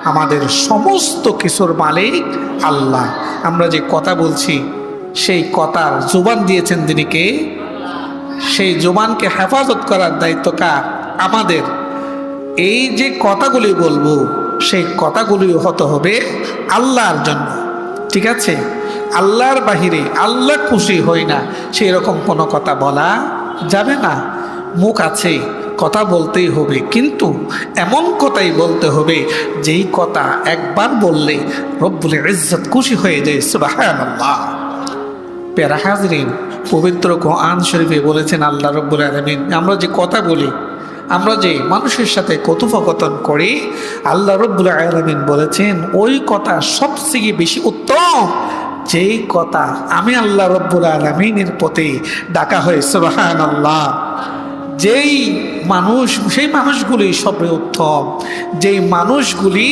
আমাদের সমস্ত কিছুর মালিক আল্লাহ। আমরা যে কথা বলছি সেই কথার জুবান দিয়েছেন যিনি কে? সেই জুবানকে হেফাজত করার দায়িত্ব কার? আমাদের। এই যে কথাগুলি বলবো সেই কথাগুলি হতে হবে আল্লাহর জন্য, ঠিক আছে? আল্লাহর বাহিরে আল্লাহ খুশি হই না সেই রকম কোনো কথা বলা যাবে না। মুখ আছে, কথা বলতেই হবে, কিন্তু এমন কথাই বলতে হবে যেই কথা একবার বললে রব্বুল ইজ্জত খুশি হয়ে যায়। সুবহানাল্লাহ। প্যারা হাজরিন, পবিত্র কোরআন শরীফে বলেছেন আল্লাহ রব্বুল আলামিন, আমরা যে কথা বলি, আমরা যে মানুষের সাথে কথোপকথন করি, আল্লাহ রব্বুল আলামিন বলেছেন ওই কথা সবচেয়ে বেশি উত্তম যেই কথা আমি আল্লাহ রব্বুল আলামিনের প্রতি ডাকা হয়। সুবহানাল্লাহ। যেই মানুষ, সেই মানুষগুলি সবচেয়ে উত্তম, যেই মানুষগুলি